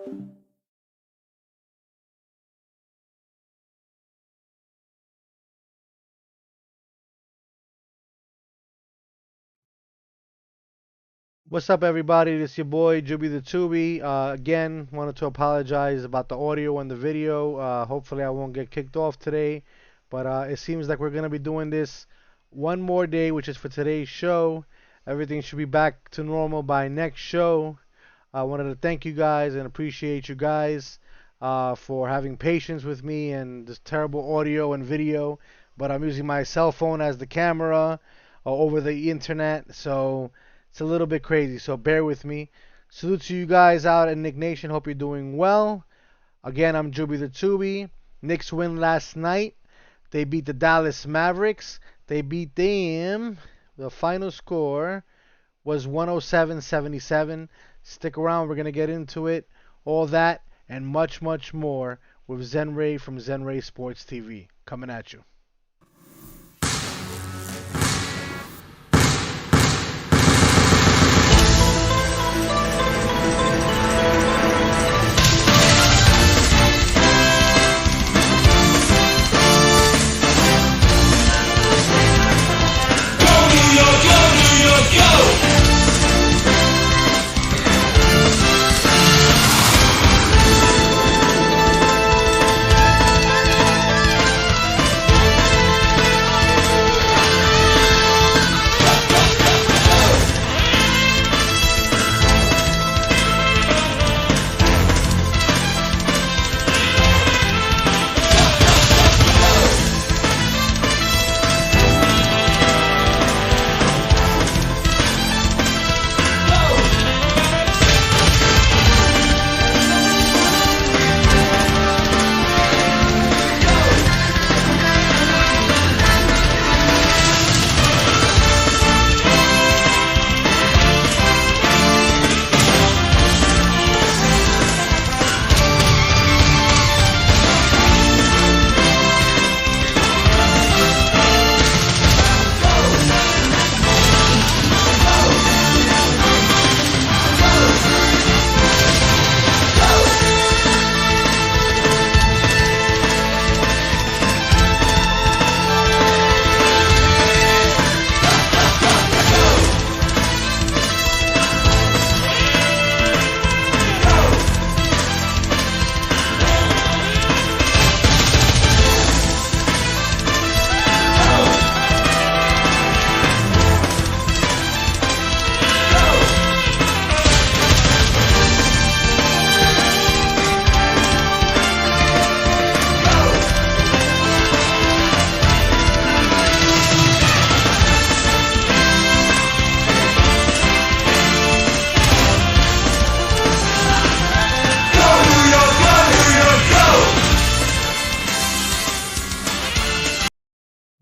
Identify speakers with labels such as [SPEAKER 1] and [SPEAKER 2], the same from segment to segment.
[SPEAKER 1] What's up, everybody? This is your boy Juby the Tubi. Again, wanted to apologize about the audio and the video. Hopefully, I won't get kicked off today, but it seems like we're gonna be doing this one more day, which is for today's show. Everything should be back to normal by next show. I wanted to thank you guys and appreciate you guys for having patience with me and this terrible audio and video. But I'm using my cell phone as the camera over the internet, so it's a little bit crazy. So bear with me. Salute to you guys out in Nick Nation. Hope you're doing well. Again, I'm Juby the Tubi. Knicks win last night. They beat the Dallas Mavericks. They beat them. The final score was 107-77. Stick around, we're going to get into it. All that and much, much more with Zen Ray from Zen Ray Sports TV. Coming at you.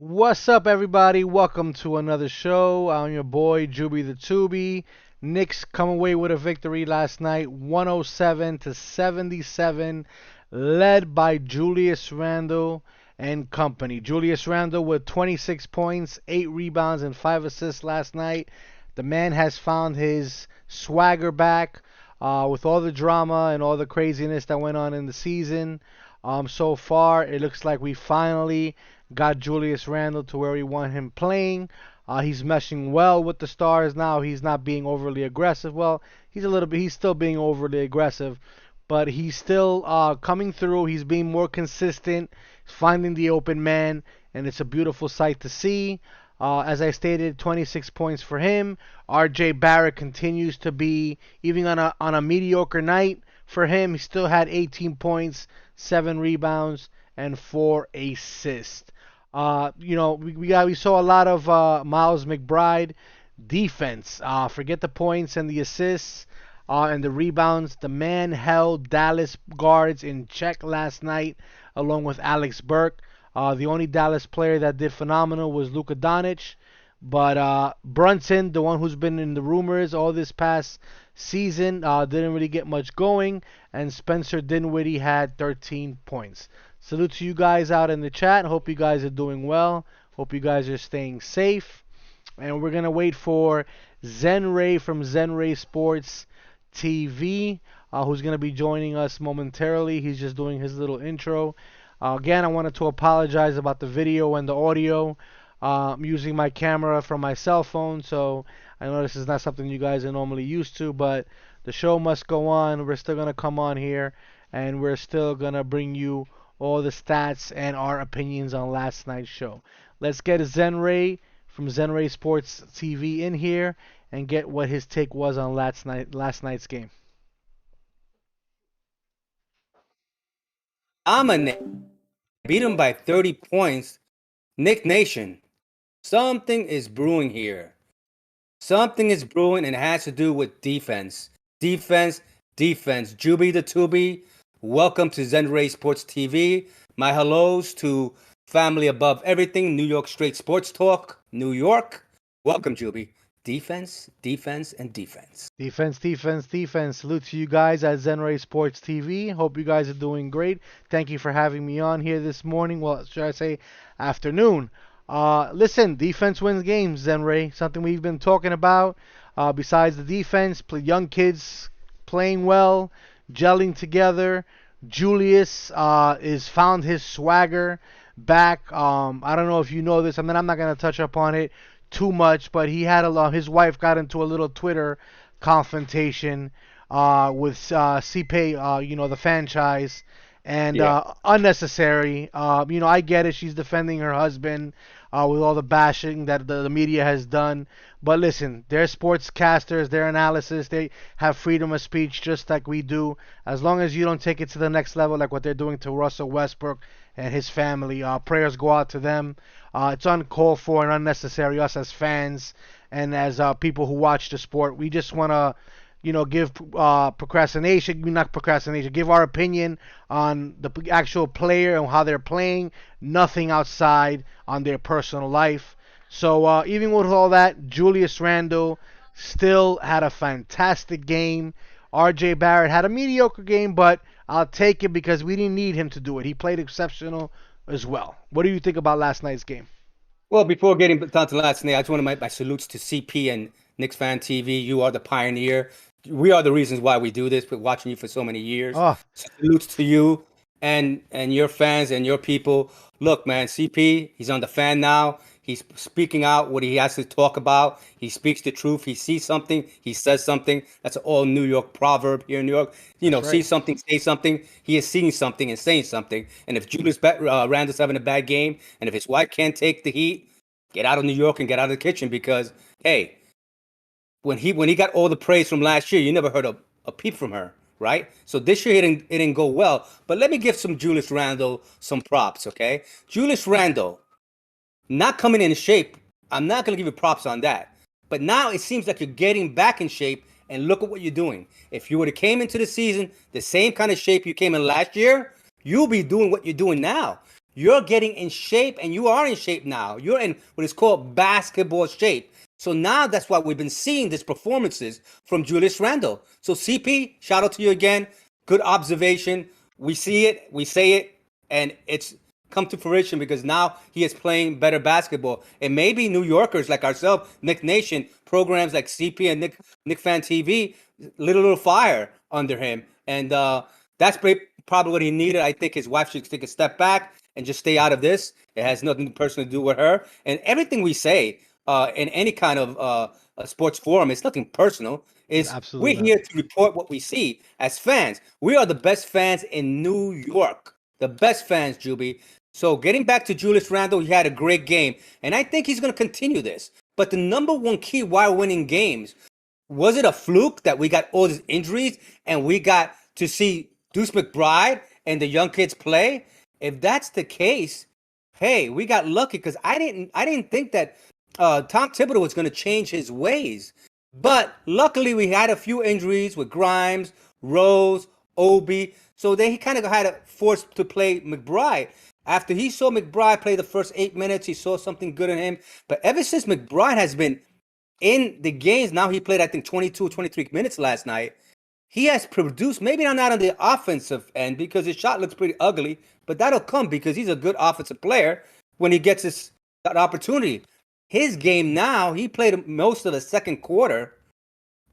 [SPEAKER 1] What's up, everybody? Welcome to another show. I'm your boy, Juby the Tubi. Knicks come away with a victory last night, 107-77, led by Julius Randle and company. Julius Randle with 26 points, 8 rebounds, and 5 assists last night. The man has found his swagger back with all the drama and all the craziness that went on in the season. So far, it looks like we finally got Julius Randle to where we want him playing. He's meshing well with the stars now. He's not being overly aggressive. Well, he's still being overly aggressive, but he's still coming through. He's being more consistent, finding the open man, and it's a beautiful sight to see. As I stated, 26 points for him. RJ Barrett continues to be, even on a mediocre night for him, he still had 18 points, 7 rebounds, and 4 assists. We saw a lot of Miles McBride defense. Forget the points and the assists and the rebounds. The man held Dallas guards in check last night, along with Alex Burke. The only Dallas player that did phenomenal was Luca Doncic. But Brunson, the one who's been in the rumors all this past season, didn't really get much going. And Spencer Dinwiddie had 13 points. Salute to you guys out in the chat. Hope you guys are doing well. Hope you guys are staying safe. And we're going to wait for Zen Ray from Zen Ray Sports TV. who's going to be joining us momentarily. He's just doing his little intro. Again, I wanted to apologize about the video and the audio. I'm using my camera from my cell phone, so I know this is not something you guys are normally used to, but the show must go on. We're still going to come on here, and we're still going to bring you all the stats and our opinions on last night's show. Let's get Zenray from Zenray Sports TV in here and get what his take was on last night's game.
[SPEAKER 2] Dominate, beat him by 30 points. Nick Nation, something is brewing here. Something is brewing, and it has to do with defense. Defense, defense. Juby the Tubi, welcome to Zenray Sports TV. My hellos to family above everything, New York Straight Sports Talk, New York. Welcome, Juby. Defense, defense, and defense.
[SPEAKER 1] Defense, defense, defense. Salute to you guys at Zenray Sports TV. Hope you guys are doing great. Thank you for having me on here this morning. Well, should I say afternoon? Listen, defense wins games, Zenray. Something we've been talking about. Besides the defense, young kids playing well, gelling together. Julius is found his swagger back. I don't know if you know this. I mean, I'm not gonna touch up on it too much, but he had his wife got into a little Twitter confrontation with CP, the franchise, and unnecessary. I get it. She's defending her husband with all the bashing that the media has done. But listen, they're sportscasters, their analysis, they have freedom of speech just like we do. As long as you don't take it to the next level like what they're doing to Russell Westbrook and his family, prayers go out to them. It's uncalled for and unnecessary. Us as fans and as people who watch the sport, we just want to, give not procrastination, give our opinion on the actual player and how they're playing. Nothing outside on their personal life. So even with all that, Julius Randle still had a fantastic game. R.J. Barrett had a mediocre game, but I'll take it because we didn't need him to do it. He played exceptional as well. What do you think about last night's game?
[SPEAKER 2] Well, before getting down to last night, I just want to make my salutes to CP and Knicks Fan TV. You are the pioneer. We are the reasons why we do this. We're watching you for so many years.
[SPEAKER 1] Oh,
[SPEAKER 2] Salutes to you and your fans and your people. Look, man, CP, he's on the fan now. He's speaking out what he has to talk about. He speaks the truth. He sees something. He says something. That's an all New York proverb here in New York.
[SPEAKER 1] right.
[SPEAKER 2] See something, say something. He is seeing something and saying something. And if Julius Randle's having a bad game, and if his wife can't take the heat, get out of New York and get out of the kitchen because, hey, when he got all the praise from last year, you never heard a peep from her, right? So this year it didn't go well. But let me give some Julius Randle some props, okay? Julius Randle, not coming in shape. I'm not going to give you props on that. But now it seems like you're getting back in shape, and look at what you're doing. If you would have came into the season the same kind of shape you came in last year, you'll be doing what you're doing now. You're getting in shape, and you are in shape now. You're in what is called basketball shape. So now that's why we've been seeing these performances from Julius Randle. So CP, shout out to you again. Good observation. We see it, we say it, and it's come to fruition because now he is playing better basketball. And maybe New Yorkers like ourselves, Nick Nation, programs like CP and Nick Fan TV, little fire under him. And that's probably what he needed. I think his wife should take a step back and just stay out of this. It has nothing personal to do with her. And everything we say in any kind of a sports forum, it's nothing personal. We're here to report what we see as fans. We are the best fans in New York. The best fans, Juby. So getting back to Julius Randle, he had a great game. And I think he's going to continue this. But the number one key why winning games, was it a fluke that we got all these injuries and we got to see Deuce McBride and the young kids play? If that's the case, hey, we got lucky because I didn't think that Tom Thibodeau was going to change his ways. But luckily we had a few injuries with Grimes, Rose, Obi. So he kind of had a force to play McBride. After he saw McBride play the first 8 minutes, he saw something good in him. But ever since McBride has been in the games, now he played, I think, 22, 23 minutes last night. He has produced, maybe not on the offensive end because his shot looks pretty ugly, but that'll come because he's a good offensive player when he gets that opportunity. His game now, he played most of the second quarter,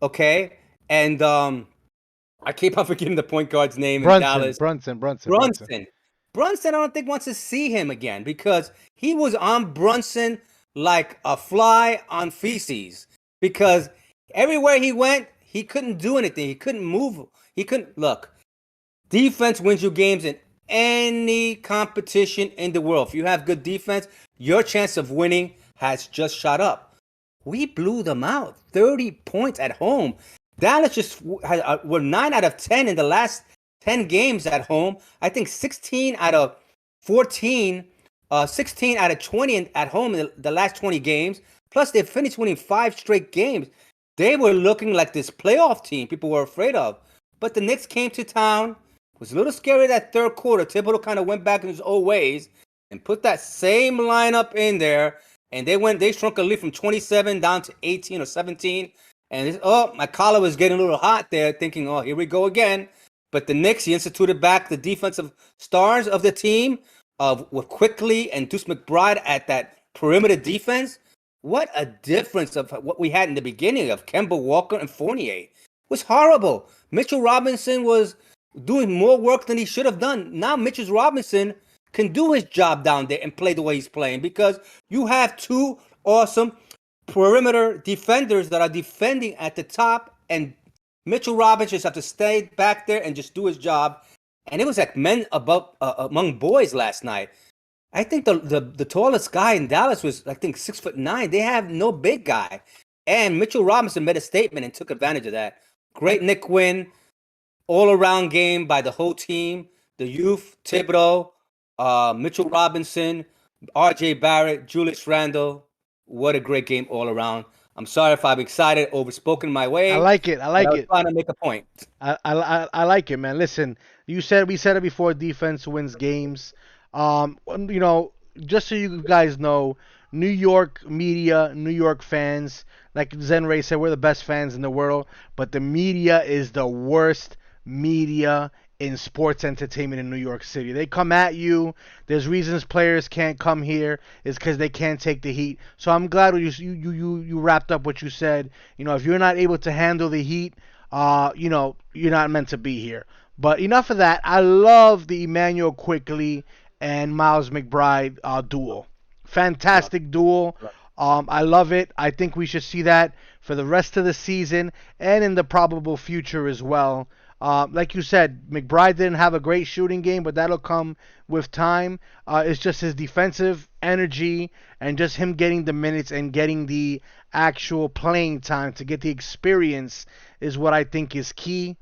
[SPEAKER 2] okay? And I keep on forgetting the point guard's name in
[SPEAKER 1] Brunson,
[SPEAKER 2] Dallas.
[SPEAKER 1] Brunson, Brunson, Brunson.
[SPEAKER 2] Brunson. Brunson, I don't think wants to see him again because he was on Brunson like a fly on feces. Because everywhere he went, he couldn't do anything. He couldn't move. He couldn't look. Defense wins you games in any competition in the world. If you have good defense, your chance of winning has just shot up. We blew them out. 30 points at home. Dallas just were 9 out of 10 in the last 10 games at home. I think 16 out of 14, 16 out of 20 at home in the last 20 games. Plus, they finished winning 5 straight games. They were looking like this playoff team people were afraid of. But the Knicks came to town. It was a little scary that third quarter. Thibodeau kind of went back in his old ways and put that same lineup in there. And they shrunk a lead from 27 down to 18 or 17. And my collar was getting a little hot there, thinking, oh, here we go again. But the Knicks, he instituted back the defensive stars of the team with Quickly and Deuce McBride at that perimeter defense. What a difference of what we had in the beginning of Kemba Walker and Fournier. It was horrible. Mitchell Robinson was doing more work than he should have done. Now Mitchell Robinson can do his job down there and play the way he's playing because you have two awesome perimeter defenders that are defending at the top, and Mitchell Robinson just have to stay back there and just do his job. And it was like men above among boys last night. I think the tallest guy in Dallas was, I think, 6'9". They have no big guy. And Mitchell Robinson made a statement and took advantage of that. Great Knick win. All-around game by the whole team. The youth, Thibodeau, Mitchell Robinson, R.J. Barrett, Julius Randle. What a great game all around. I'm sorry if I'm excited, overspoken my way.
[SPEAKER 1] I like it. I like it.
[SPEAKER 2] Trying to make a point.
[SPEAKER 1] I like it, man. Listen, we said it before. Defense wins games. Just so you guys know, New York media, New York fans, like Zen Ray said, we're the best fans in the world, but the media is the worst media in sports entertainment in New York City. They come at you. There's reasons players can't come here. It's because they can't take the heat. So I'm glad you wrapped up what you said. If you're not able to handle the heat, you're not meant to be here. But enough of that. I love the Emmanuel Quickly and Miles McBride duel. Fantastic duel. I love it. I think we should see that for the rest of the season and in the probable future as well. Like you said, McBride didn't have a great shooting game, but that'll come with time. It's just his defensive energy and just him getting the minutes and getting the actual playing time to get the experience is what I think is key.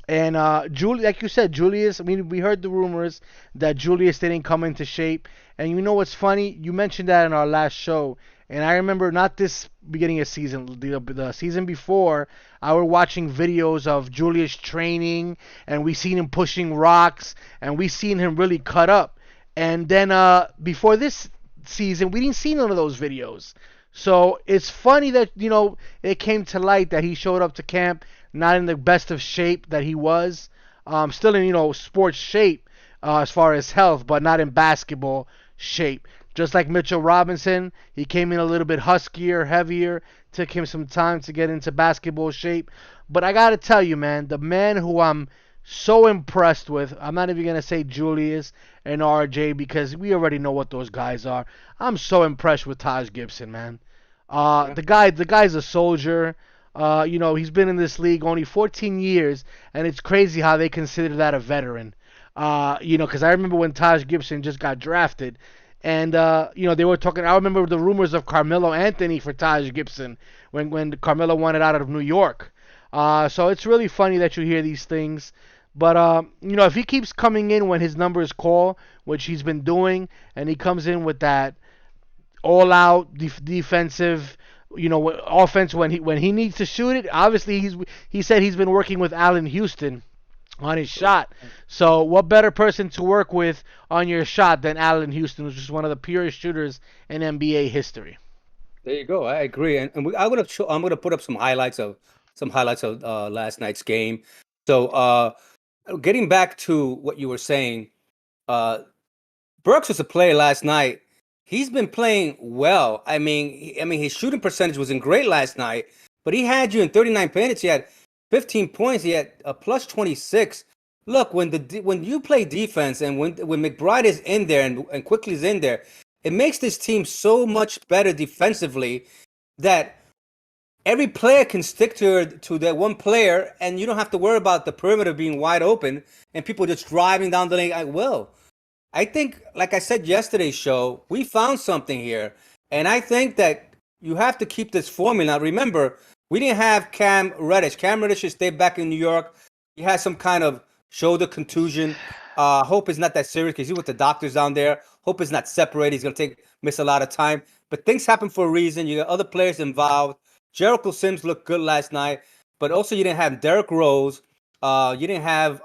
[SPEAKER 1] And like you said, Julius, we heard the rumors that Julius didn't come into shape. And you know what's funny? You mentioned that in our last show. And I remember not this beginning of season, the season before, I was watching videos of Julius training, and we seen him pushing rocks, and we seen him really cut up. And then before this season, we didn't see none of those videos. So it's funny that, it came to light that he showed up to camp not in the best of shape that he was. Still in, sports shape as far as health, but not in basketball shape. Just like Mitchell Robinson, he came in a little bit huskier, heavier. Took him some time to get into basketball shape. But I got to tell you, man, the man who I'm so impressed with, I'm not even going to say Julius and RJ because we already know what those guys are. I'm so impressed with Taj Gibson, man. The guy's a soldier. He's been in this league only 14 years, and it's crazy how they consider that a veteran. Because I remember when Taj Gibson just got drafted. And, they were talking. I remember the rumors of Carmelo Anthony for Taj Gibson when Carmelo wanted out of New York. So it's really funny that you hear these things. But, if he keeps coming in when his numbers call, which he's been doing, and he comes in with that all-out defensive, offense when he needs to shoot it. Obviously, he said he's been working with Allen Houston on his shot. So what better person to work with on your shot than Allen Houston, who's just one of the purest shooters in NBA history.
[SPEAKER 2] There you go. I agree, and I'm gonna put up some highlights of last night's game. So getting back to what you were saying, Burks was a player last night. He's been playing well. I mean, his shooting percentage wasn't great last night, but he had you in 39 minutes. He had 15 points. He had a plus 26. Look, when you play defense and when McBride is in there and Quickly is in there, it makes this team so much better defensively that every player can stick to that one player, and you don't have to worry about the perimeter being wide open and people just driving down the lane at will. I think, like I said yesterday's show, we found something here, and I think that you have to keep this formula. Remember, we didn't have Cam Reddish. Cam Reddish should stay back in New York. He has some kind of shoulder contusion. Hope is not that serious because he's with the doctors down there. Hope is not separated. He's gonna miss a lot of time. But things happen for a reason. You got other players involved. Jericho Sims looked good last night, but also you didn't have Derrick Rose. You didn't have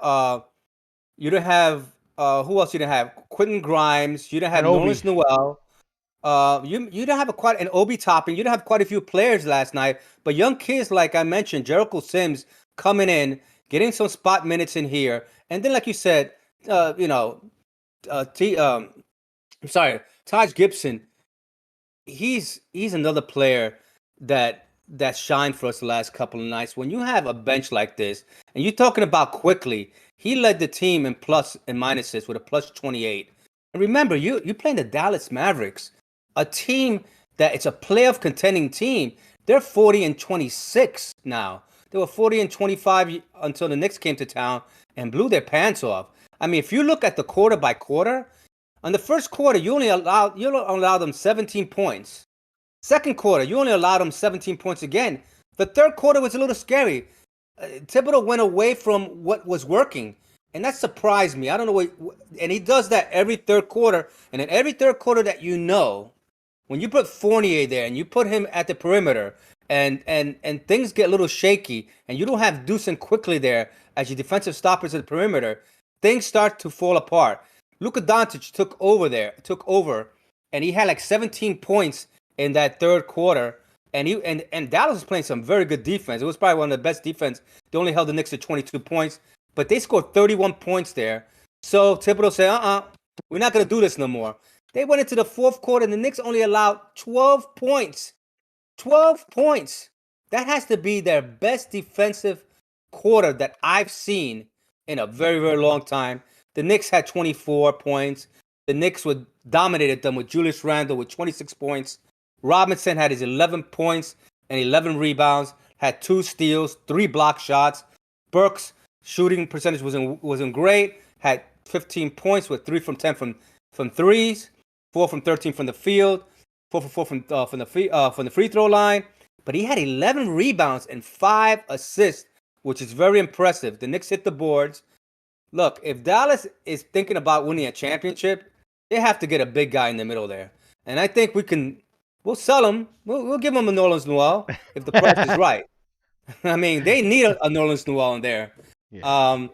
[SPEAKER 2] who else you didn't have? Quentin Grimes. You didn't have Nerlens Noel. You didn't have an Obi Toppin. You didn't have quite a few players last night, but young kids like I mentioned, Jericho Sims coming in, getting some spot minutes in here, and then like you said, Taj Gibson. He's another player that shined for us the last couple of nights. When you have a bench like this, and you're talking about Quickly, he led the team in plus and minuses with a plus 28. And remember, you're playing the Dallas Mavericks, a team that it's a playoff contending team. They're 40-26 now. They were 40-25 until the Knicks came to town and blew their pants off. I mean, if you look at the quarter by quarter, on the first quarter, you only allow them 17 points. Second quarter, you only allowed them 17 points again. The third quarter was a little scary. Thibodeau went away from what was working, and that surprised me. I don't know and he does that every third quarter. And in every third quarter that when you put Fournier there and you put him at the perimeter, and things get a little shaky, and you don't have Deuce and Quickly there as your defensive stoppers at the perimeter, things start to fall apart. Luca Doncic took over, and he had like 17 points in that third quarter, and Dallas was playing some very good defense. It was probably one of the best defense. They only held the Knicks to 22 points, but they scored 31 points there. So Thibodeau said, we're not going to do this no more. They went into the fourth quarter, and the Knicks only allowed 12 points. 12 points. That has to be their best defensive quarter that I've seen in a very, very long time. The Knicks had 24 points. The Knicks dominated them with Julius Randle with 26 points. Robinson had his 11 points and 11 rebounds, had 2 steals, 3 block shots. Burks' shooting percentage wasn't great, had 15 points with 3 from 10 from threes, 4 from 13 from the field, 4 for 4 from the free throw line. But he had 11 rebounds and 5 assists, which is very impressive. The Knicks hit the boards. Look, if Dallas is thinking about winning a championship, they have to get a big guy in the middle there. And I think we'll sell him. We'll give him a Nerlens Noel if the price is right. I mean, they need a Nerlens Noel in there. Yeah.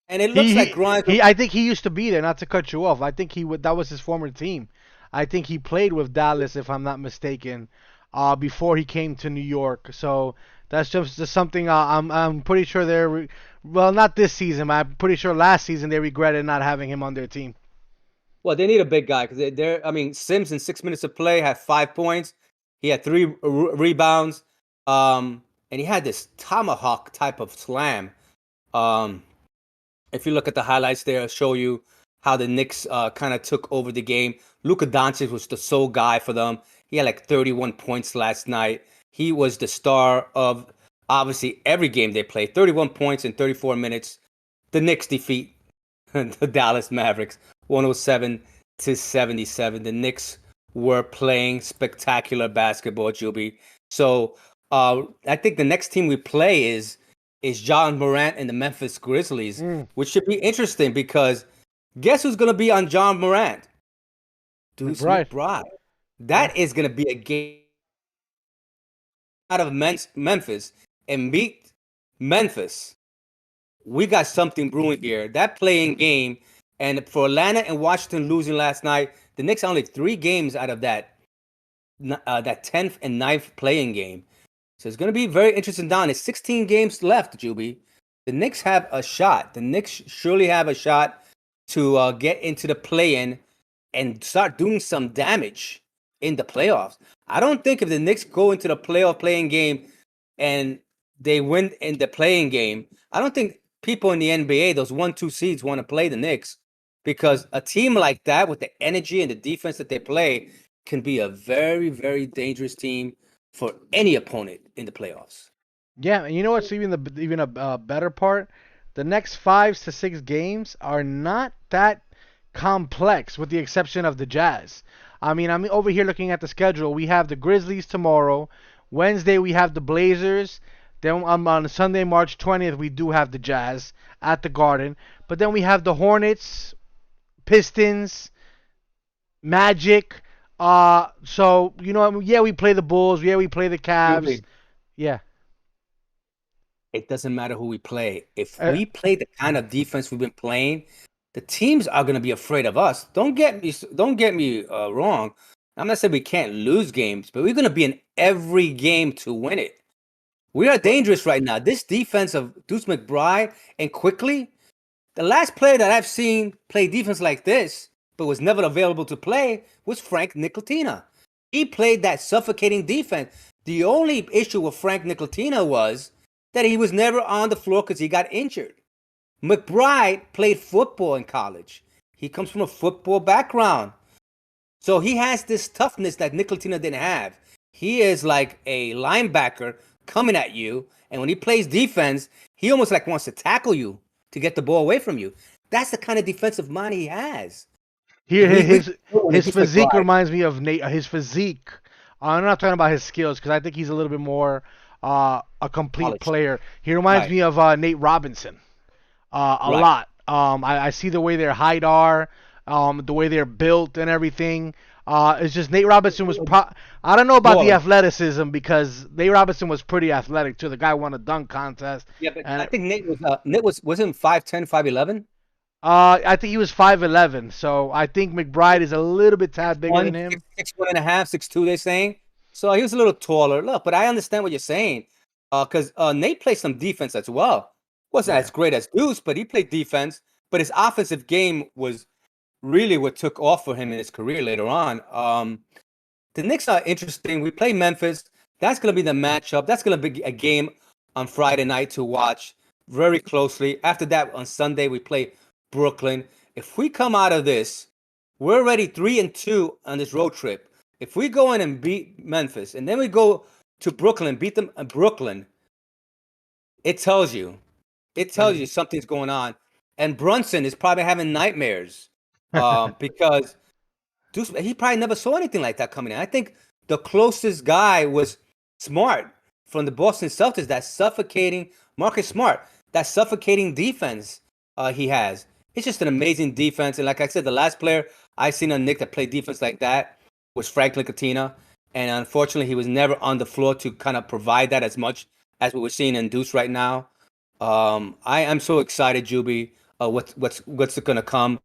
[SPEAKER 2] And it looks like Grimes.
[SPEAKER 1] I think he used to be there. Not to cut you off, I think that was his former team. I think he played with Dallas, if I'm not mistaken, before he came to New York. So that's just something I'm pretty sure they're. Well, not this season, but I'm pretty sure last season they regretted not having him on their team.
[SPEAKER 2] Well, they need a big guy because Sims in 6 minutes of play had 5 points. He had 3 rebounds. And he had this tomahawk type of slam. If you look at the highlights there, I'll show you how the Knicks kind of took over the game. Luca Doncic was the sole guy for them. He had like 31 points last night. He was the star of, obviously, every game they played. 31 points in 34 minutes. The Knicks defeat the Dallas Mavericks 107-77. The Knicks were playing spectacular basketball, Juby. So I think the next team we play is John Morant and the Memphis Grizzlies, which should be interesting because guess who's going to be on John Morant? Deuce McBride. That is going to be a game out of Memphis and beat Memphis. We got something brewing here. That playing game, and for Atlanta and Washington losing last night, the Knicks are only 3 games out of that 10th and 9th playing game. So it's going to be very interesting down. There's 16 games left, Juby. The Knicks have a shot. The Knicks surely have a shot to get into the play-in and start doing some damage in the playoffs. I don't think if the Knicks go into the playoff playing game and they win in the playing game, I don't think people in the NBA, those 1, 2 seeds, want to play the Knicks because a team like that with the energy and the defense that they play can be a very, very dangerous team for any opponent in the playoffs.
[SPEAKER 1] Yeah, and you know what's even a better part? The next 5 to 6 games are not that complex, with the exception of the Jazz. I mean, I'm over here looking at the schedule. We have the Grizzlies tomorrow. Wednesday we have the Blazers. Then on Sunday, March 20th, we do have the Jazz at the Garden. But then we have the Hornets, Pistons, Magic. So you know, I mean, yeah, we play the Bulls. Yeah, we play the Cavs.
[SPEAKER 2] Julie,
[SPEAKER 1] Yeah.
[SPEAKER 2] it doesn't matter who we play. If
[SPEAKER 1] Uh,
[SPEAKER 2] we play the kind of defense we've been playing, the teams are going to be afraid of us. Don't get me wrong. I'm not saying we can't lose games, but we're going to be in every game to win it. We are dangerous right now. This defense of Deuce McBride and quickly, the last player that I've seen play defense like this, but was never available to play, was Frank Ntilikina. He played that suffocating defense. The only issue with Frank Ntilikina was that he was never on the floor because he got injured. McBride played football in college. He comes from a football background. So he has this toughness that Ntilikina didn't have. He is like a linebacker coming at you, and when he plays defense, he almost like wants to tackle you to get the ball away from you. That's the kind of defensive mind he has.
[SPEAKER 1] Here,
[SPEAKER 2] We when
[SPEAKER 1] his
[SPEAKER 2] against
[SPEAKER 1] physique
[SPEAKER 2] McBride,
[SPEAKER 1] reminds me of Nate. His physique. I'm not talking about his skills because I think he's a little bit more a complete
[SPEAKER 2] polished.
[SPEAKER 1] player. He reminds
[SPEAKER 2] Right,
[SPEAKER 1] me of Nate Robinson a
[SPEAKER 2] right.
[SPEAKER 1] lot. I see the way their height are, the way they're built and everything. It's just Nate Robinson was I don't know about the
[SPEAKER 2] Smaller.
[SPEAKER 1] athleticism because Nate Robinson was pretty athletic too. The guy won a dunk contest,
[SPEAKER 2] Yeah, but I
[SPEAKER 1] and
[SPEAKER 2] think Nate was him 5'10", 5'11"?
[SPEAKER 1] I think he was 5'11", so I think McBride is a little bit tad bigger than
[SPEAKER 2] One,
[SPEAKER 1] him.
[SPEAKER 2] 1 and a half, 6'2", they're saying. So he was a little taller. Look, but I understand what you're saying. Because Nate played some defense as well. Wasn't
[SPEAKER 1] Yeah.
[SPEAKER 2] as great as Deuce, but he played defense. But his offensive game was really what took off for him in his career later on. The Knicks are interesting. We play Memphis. That's going to be the matchup. That's going to be a game on Friday night to watch very closely. After that, on Sunday, we play Brooklyn. If we come out of this, we're already 3-2 on this road trip. If we go in and beat Memphis, and then we go to Brooklyn, beat them in Brooklyn, it tells you,
[SPEAKER 1] And
[SPEAKER 2] something's going on. And Brunson is probably having nightmares, because he probably never saw anything like that coming in. I think the closest guy was Smart from the Boston Celtics. That suffocating Marcus Smart, that suffocating defense he has. It's just an amazing defense. And like I said, the last player I seen on Nick that played defense like that was Franklin Katina. And unfortunately, he was never on the floor to kind of provide that as much as what we're seeing in Deuce right now. I am so excited, Juby. What's going to come?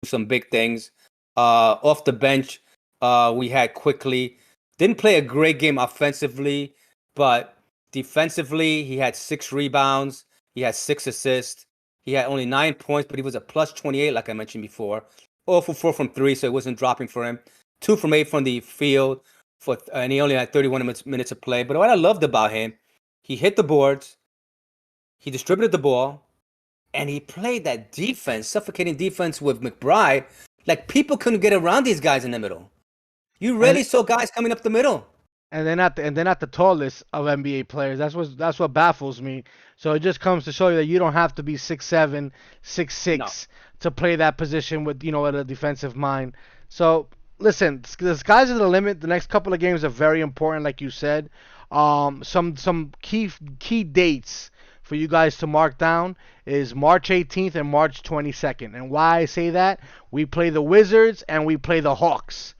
[SPEAKER 2] Some big things. Off the bench, we had quickly. Didn't play a great game offensively, but defensively, he had 6 rebounds. He had 6 assists. He had only 9 points, but he was a plus 28, like I mentioned before. 0 for 4 from three, so it wasn't dropping for him. 2 from 8 from the field, and he only had 31 minutes of play. But what I loved about him, he hit the boards, he distributed the ball, and he played that defense, suffocating defense with McBride. Like people couldn't get around these guys in the middle. You
[SPEAKER 1] and
[SPEAKER 2] rarely saw guys coming up the middle.
[SPEAKER 1] they're not the tallest of NBA players. That's what baffles me. So it just comes to show you that you don't have to be 6'7", six
[SPEAKER 2] No.
[SPEAKER 1] six to play that position with with a defensive mind. So listen, the sky's the limit. The next couple of games are very important, like you said. Some key dates for you guys to mark down is March 18th and March 22nd. And why I say that, we play the Wizards and we play the Hawks.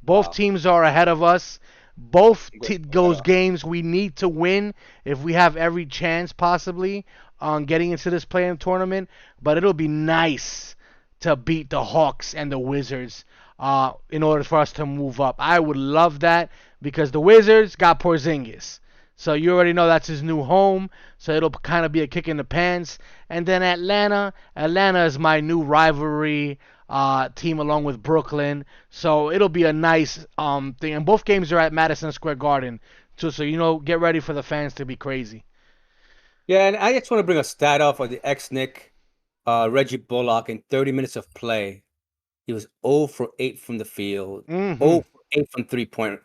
[SPEAKER 1] Both
[SPEAKER 2] Wow.
[SPEAKER 1] teams are ahead of us. Both
[SPEAKER 2] Good.
[SPEAKER 1] those games we need to win if we have every chance possibly on getting into this play-in tournament. But it'll be nice to beat the Hawks and the Wizards in order for us to move up. I would love that because the Wizards got Porzingis. So you already know that's his new home. So it'll kind of be a kick in the pants. And then Atlanta is my new rivalry team along with Brooklyn. So it'll be a nice thing. And both games are at Madison Square Garden So get ready for the fans to be crazy.
[SPEAKER 2] Yeah, and I just want to bring a stat up for the ex-Nick, Reggie Bullock in 30 minutes of play. He was 0 for 8 from the field,
[SPEAKER 1] Hmm
[SPEAKER 2] 0 for 8 from three-point,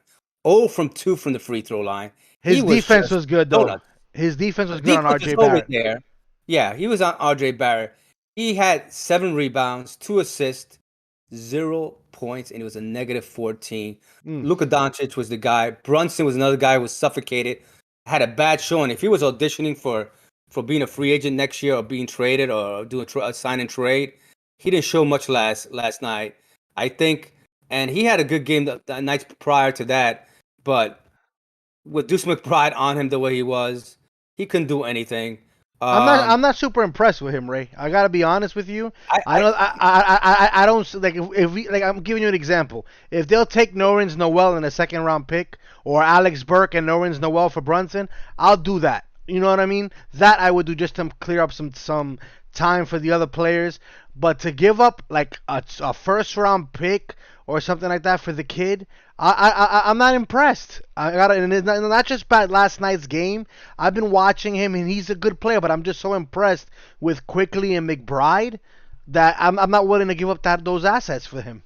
[SPEAKER 2] 0 from 2 from the free throw line. He
[SPEAKER 1] His
[SPEAKER 2] was
[SPEAKER 1] defense
[SPEAKER 2] just
[SPEAKER 1] was good though.
[SPEAKER 2] donuts.
[SPEAKER 1] His defense was good on
[SPEAKER 2] Defense was
[SPEAKER 1] R.J.
[SPEAKER 2] always
[SPEAKER 1] Barrett.
[SPEAKER 2] there. Yeah, he was on RJ Barrett. He had 7 rebounds, 2 assists, 0 points, and it was a negative 14.
[SPEAKER 1] Mm.
[SPEAKER 2] Luca Doncic was the guy. Brunson was another guy who was suffocated. Had a bad showing. If he was auditioning for being a free agent next year or being traded or doing a sign and trade, he didn't show much last night. I think, and he had a good game the nights prior to that, but with Deuce McBride on him the way he was, he couldn't do anything.
[SPEAKER 1] I'm not.
[SPEAKER 2] Um,
[SPEAKER 1] I'm not super impressed with him, Ray. I gotta be honest with you.
[SPEAKER 2] I,
[SPEAKER 1] I
[SPEAKER 2] I,
[SPEAKER 1] know. I don't like if we like. I'm giving you an example. If they'll take Norins Noel in a second round pick, or Alex Burke and Norins Noel for Brunson, I'll do that. You know what I mean? That I would do just to clear up some time for the other players. But to give up like a first round pick or something like that for the kid, I'm not impressed. I got and it's not just about last night's game. I've been watching him and he's a good player, but I'm just so impressed with Quickly and McBride that I'm not willing to give up those assets for him.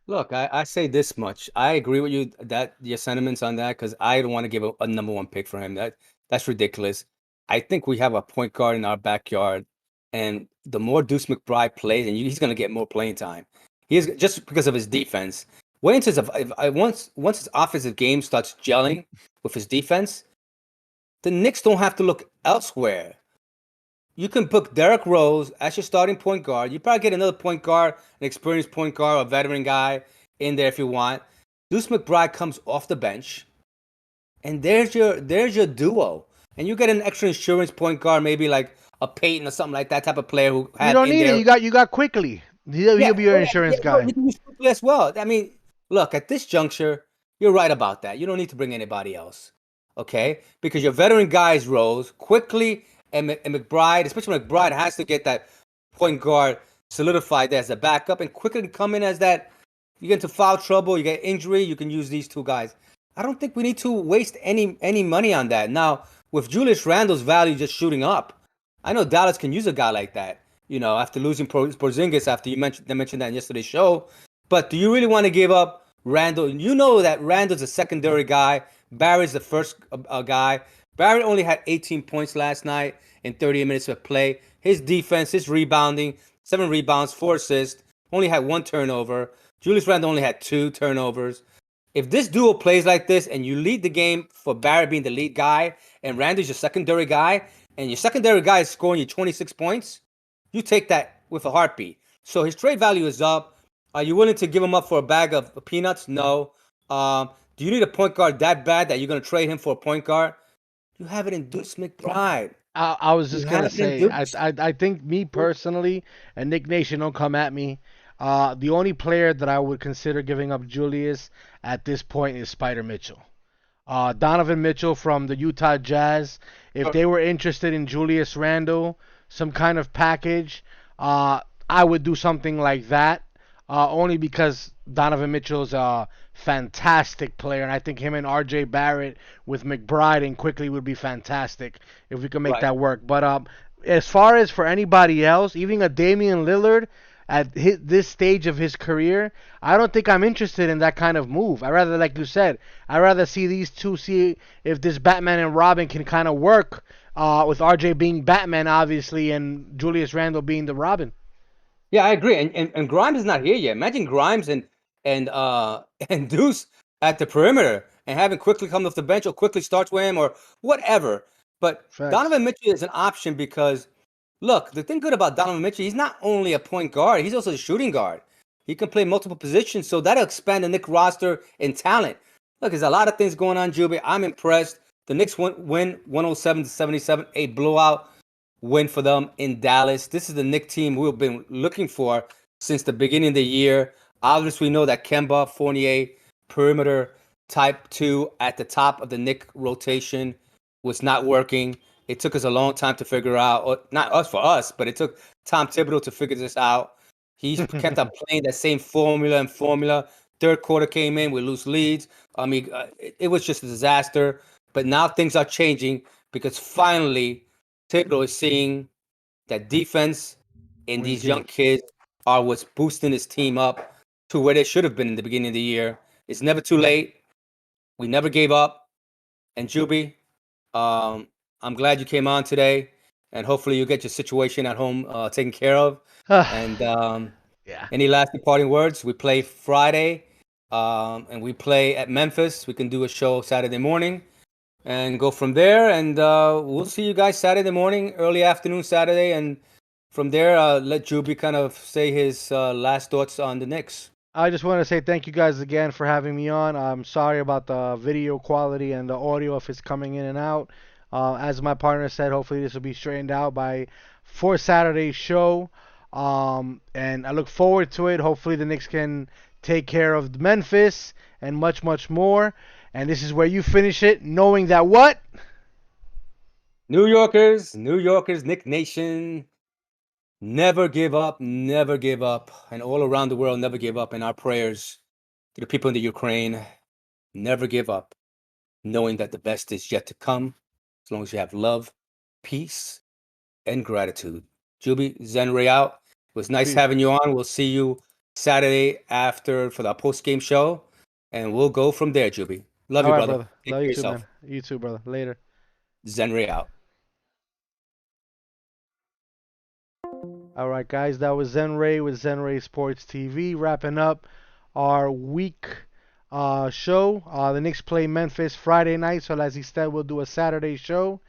[SPEAKER 2] look, I say this much. I agree with you that your sentiments on that because I don't want to give a number one pick for him. That's ridiculous. I think we have a point guard in our backyard, and the more Deuce McBride plays, and he's going to get more playing time. He is just because of his defense. Wait until once his offensive game starts gelling with his defense, the Knicks don't have to look elsewhere. You can book Derrick Rose as your starting point guard. You probably get another point guard, an experienced point guard, or a veteran guy in there if you want. Deuce McBride comes off the bench, and there's your duo. And you get an extra insurance point guard, maybe like a Peyton or something like that type of player who
[SPEAKER 1] You
[SPEAKER 2] have
[SPEAKER 1] don't
[SPEAKER 2] in
[SPEAKER 1] need it.
[SPEAKER 2] there.
[SPEAKER 1] You got Quickly. He'll
[SPEAKER 2] Yeah,
[SPEAKER 1] be your insurance
[SPEAKER 2] no,
[SPEAKER 1] guy.
[SPEAKER 2] you can use Quickly as well. I mean, look, at this juncture, you're right about that. You don't need to bring anybody else, okay? Because your veteran guys Rose Quickly and McBride, especially McBride, has to get that point guard solidified there as a backup, and Quickly can come in as that. You get into foul trouble, you get injury, you can use these two guys. I don't think we need to waste any money on that. Now, with Julius Randle's value just shooting up, I know Dallas can use a guy like that. After losing Porzingis, after they mentioned that in yesterday's show. But do you really want to give up Randle? You know that Randle's a secondary guy. Barrett's the first guy. Barrett only had 18 points last night in 30 minutes of play. His defense, his rebounding, 7 rebounds, 4 assists, only had 1 turnover. Julius Randle only had 2 turnovers. If this duo plays like this and you lead the game for Barrett being the lead guy and Randle's your secondary guy, and your secondary guy is scoring you 26 points, you take that with a heartbeat. So his trade value is up. Are you willing to give him up for a bag of peanuts? No. Do you need a point guard that bad that you're going to trade him for a point guard? You have it in Deuce McBride.
[SPEAKER 1] I was
[SPEAKER 2] You
[SPEAKER 1] just
[SPEAKER 2] have
[SPEAKER 1] gonna
[SPEAKER 2] it in
[SPEAKER 1] say,
[SPEAKER 2] Deuce.
[SPEAKER 1] I think me personally, and Nick Nation, don't come at me. The only player that I would consider giving up Julius at this point is Spider Mitchell. Donovan Mitchell from the Utah Jazz. If they were interested in Julius Randle, some kind of package, I would do something like that. Only because Donovan Mitchell's a fantastic player, and I think him and R.J. Barrett with McBride and Quickly would be fantastic if we could make
[SPEAKER 2] Right.
[SPEAKER 1] that work. But as far as for anybody else, even a Damian Lillard at this stage of his career, I don't think I'm interested in that kind of move. I rather, like you said, I rather see these two, see if this Batman and Robin can kind of work. With RJ being Batman, obviously, and Julius Randle being the Robin.
[SPEAKER 2] Yeah, I agree. And Grimes is not here yet. Imagine Grimes and and Deuce at the perimeter and having quickly come off the bench or quickly starts with him or whatever. But
[SPEAKER 1] Facts.
[SPEAKER 2] Donovan Mitchell is an option because look, the thing good about Donovan Mitchell, he's not only a point guard, he's also a shooting guard. He can play multiple positions, so that'll expand the Knicks roster in talent. Look, there's a lot of things going on, Juby. I'm impressed. The Knicks win 107-77, a blowout win for them in Dallas. This is the Knicks team we've been looking for since the beginning of the year. Obviously, we know that Kemba Fournier, perimeter type 2 at the top of the Knicks rotation was not working. It took us a long time to figure out, or not us for us, but it took Tom Thibodeau to figure this out. He's kept on playing that same formula and formula. third quarter came in, we lose leads. I mean, it was just a disaster. But now things are changing because finally Thibodeau is seeing that defense and these young kids are what's boosting his team up to where they should have been in the beginning of the year. It's never too late. We never gave up. And Juby, I'm glad you came on today, and hopefully you get your situation at home taken care of. And
[SPEAKER 1] yeah.
[SPEAKER 2] Any last departing words? We play Friday, and we play at Memphis. We can do a show Saturday morning and go from there. And we'll see you guys Saturday morning, early afternoon Saturday. And from there, let Juby kind of say his last thoughts on the Knicks.
[SPEAKER 1] I just want to say thank you guys again for having me on. I'm sorry about the video quality and the audio if it's coming in and out. As my partner said, hopefully this will be straightened out for Saturday's show. And I look forward to it. Hopefully the Knicks can take care of Memphis and much, much more. And this is where you finish it, knowing that what?
[SPEAKER 2] New Yorkers, Knick Nation, never give up, and all around the world, never give up. And our prayers to the people in the Ukraine, never give up, knowing that the best is yet to come, as long as you have love, peace, and gratitude. Juby, Zenray out. It was nice having you on. We'll see you Saturday for the post-game show, and we'll go from there, Juby. Love you, brother.
[SPEAKER 1] Love you too, man. You too, brother. Later.
[SPEAKER 2] Zenray out.
[SPEAKER 1] All right, guys, that was Zenray with Zenray Sports TV, wrapping up our week show. The Knicks play Memphis Friday night, so as he said, we'll do a Saturday show.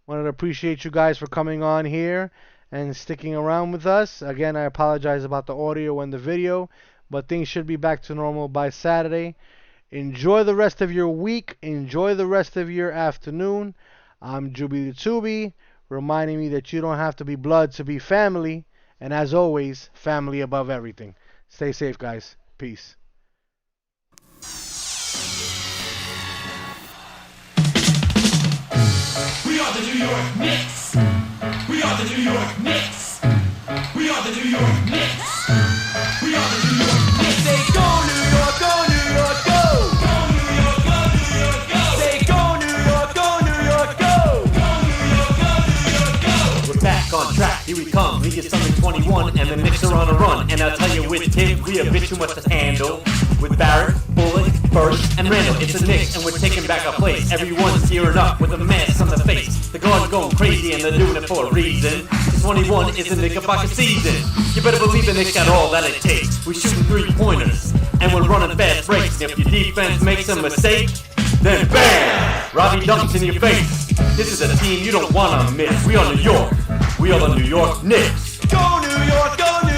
[SPEAKER 1] Wanted to appreciate you guys for coming on here and sticking around with us. Again, I apologize about the audio and the video, but things should be back to normal by Saturday. Enjoy the rest of your week. Enjoy the rest of your afternoon. I'm Juby the Tubi, reminding me that you don't have to be blood to be family. And as always, family above everything. Stay safe, guys. Peace.
[SPEAKER 3] We are the New York Knicks. We are the New York Knicks. We are the New York Knicks. We are the New York Knicks. Say go New York, go New York, go. Go New York, go New York, go. Say go New York, go New York, go. Go New York, go New York, go. We're back on track, here we come. We get something 21 and the Knicks are on a run. And I'll tell you with Tibbs, we have bit too much to handle. With Barrett, Bullock, Burst, and Randall, it's the Knicks, and we're taking back our place. Everyone's gearing up with a mask on the face. The guards going crazy, and they're doing it for a reason. 21 is the Knickerbocker season. You better believe the Knicks got all that it takes. We're shooting three-pointers, and we're running fast breaks. And if your defense makes a mistake, then bam! Robbie dunks in your face. This is a team you don't want to miss. We are New York. We are the New York Knicks. Go New York, go New York!